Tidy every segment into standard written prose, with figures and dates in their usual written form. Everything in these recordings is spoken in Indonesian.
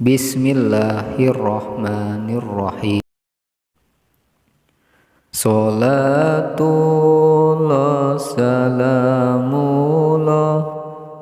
Bismillahirrahmanirrahim. Salatullah salamullah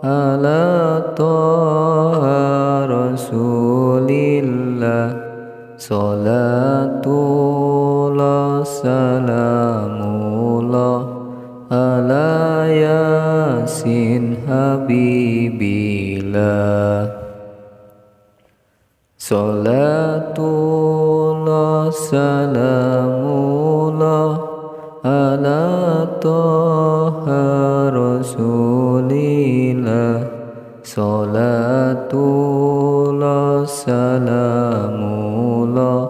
ala toha rasulillah. Salatullah salamullah ala yasin habibillah. Salatullah salamullah ala toha rasulillah. Salatullah salamullah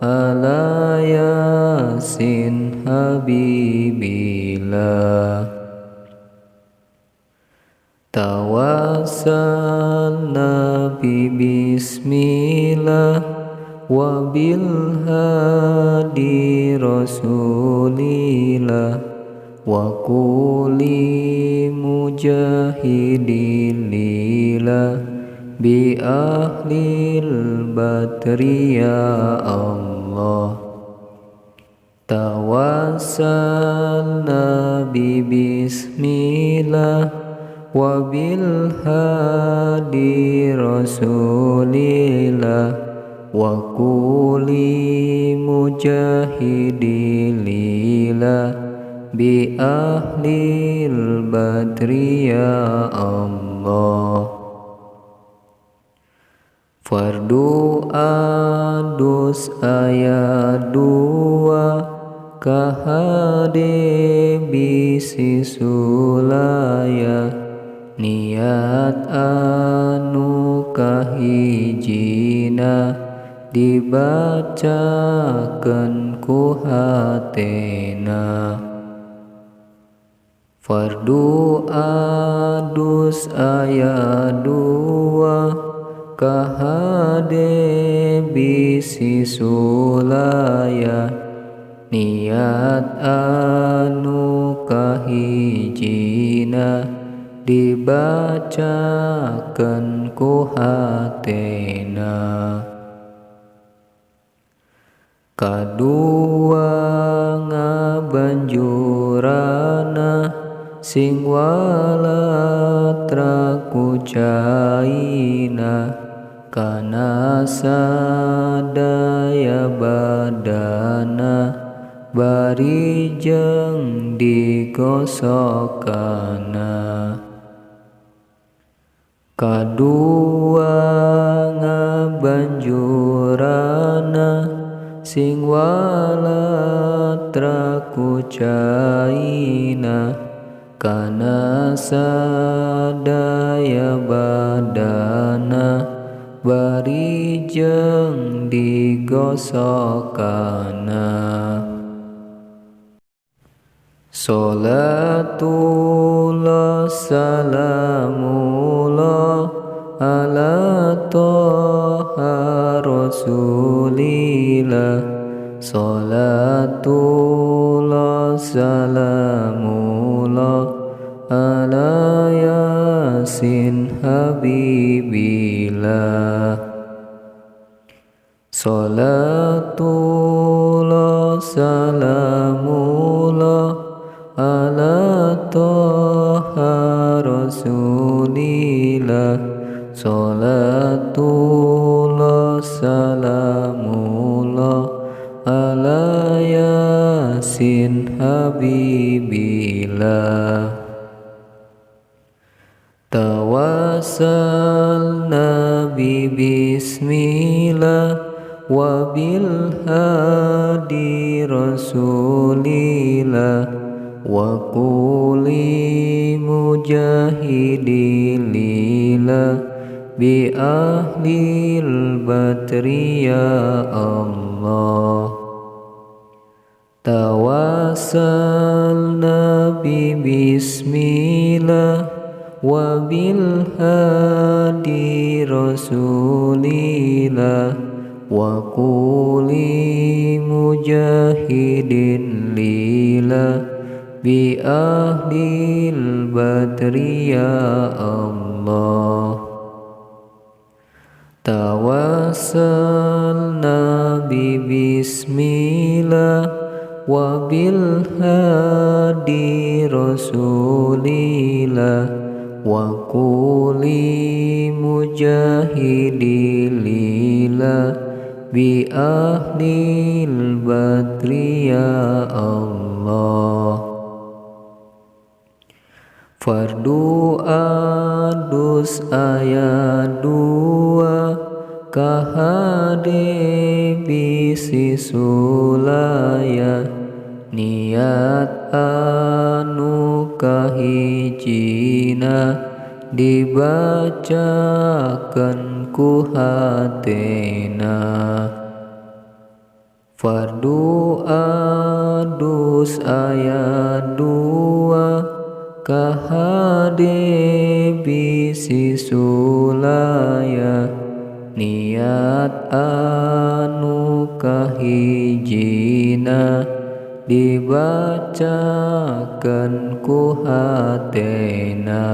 ala yasin habibillah. Tawassalna bi bismillah wa bil hadi rasulillah wa kulli mujahidin lillah bi ahlil badri ya Allah. Tawassalna bi bismillah wa bil hadi rasulillah wa kulli mujahidin lillah bi ahlil badri ya Allah. Fardu adus ayat 2 kahade bisi sulaya. Niat anu kahijina dibacakeun ku hatena. Fardu adus ayat 2 kahade bisi sulaya. Niat anu kahijina dibacakeun ku hatena. Kadua ngabanjurana sing walatra ku caina kana sadaya badana bari jeung digosokana. Kadua ngabanjurana sing walatra ku caina kana sadaya badana bari jeung digosokana. Salatullah salamullah ala toha rasulillah. Salatullah salamullah ala yasin habibillah. Salatullah salamullah ala toha rasulillah. Salatullah salamullah ala yasin habibillah. Tawassalna bi bismillah wa bil hadi rasulillah wa kulli mujahidin lillah bi ahlil badri ya Allah. Tawassalna bi bismillah wa bil hadi rasulillah wa kulli mujahidin lillah bi ahlil badri ya Allah. tawassalna bismillah wa bil hadi rasulillah wa kulli mujahidilillah bi ahlil badri ya Allah. Fardu adus ayat 2 kahade bisi sulaya niat anu kahijina dibacakan ku hatena. Fardu adus ayat 2 kahade bisi sulaya niat anu kahijina dibacakan ku hatena.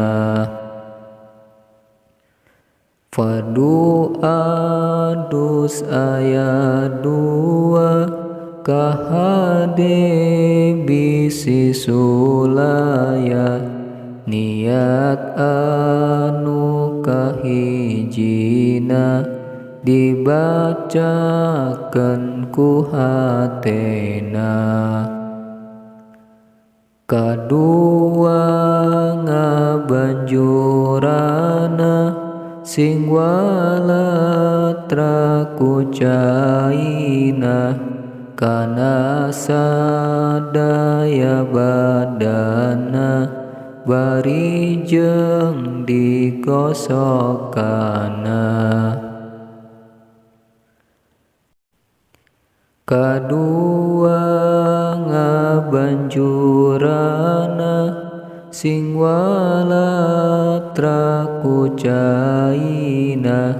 Fardu adus ayat 2 kahade bisi sulaya niat anu kahijina dibacakan ku hatena. Kadua ngabanjurana sing walatra ku caina kana sadaya badana bari jeung digosokana. Kadua ngabanjurana sing walatra ku caina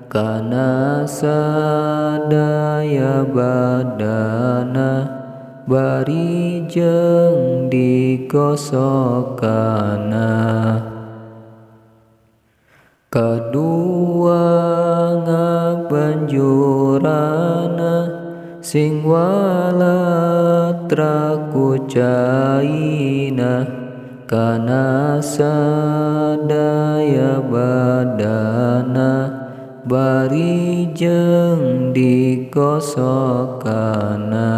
kana sadaya badana bari jeung digosokana. Kadua ngabanjurana sing walatra ku caina kana sadaya badana bari jeung digosokana.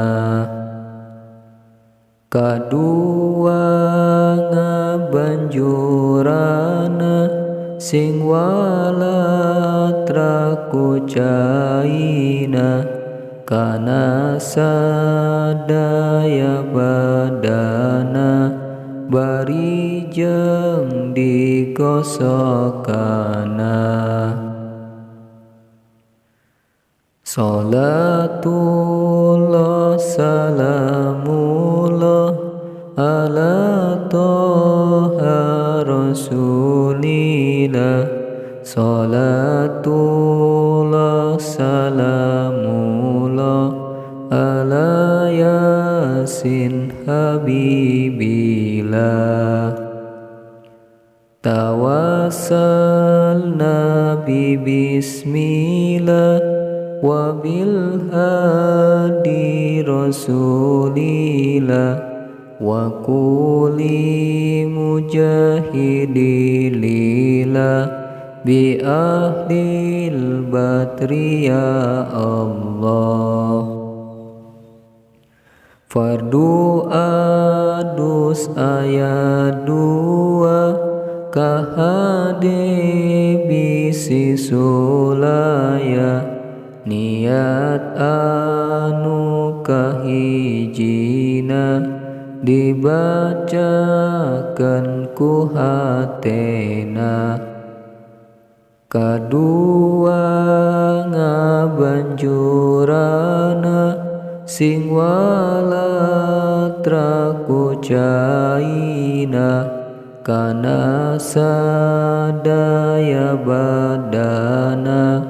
Kadua ngabanjurana sing walatra ku caina kana sadaya badana bari jeung digosokana. Salatullah salamullah ala toha rasulillah. Salatullah salamullah ala yasin habibillah. Tawassalna bismillah wa bil hadi rasulillah wa kulli mujahidilillah bi ahlil badri ya Allah. Fardu adus ayat 2 kahade bisi sulaya niat anu kahijina dibacakan ku hatena. Kadua ngabanjurana sing walatra ku caina kana sadaya badana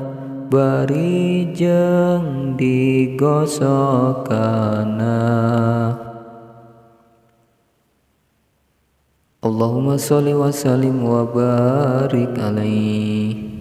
bari jeung digosokana. Allahumma sholli wa sallim wa barik alaihi.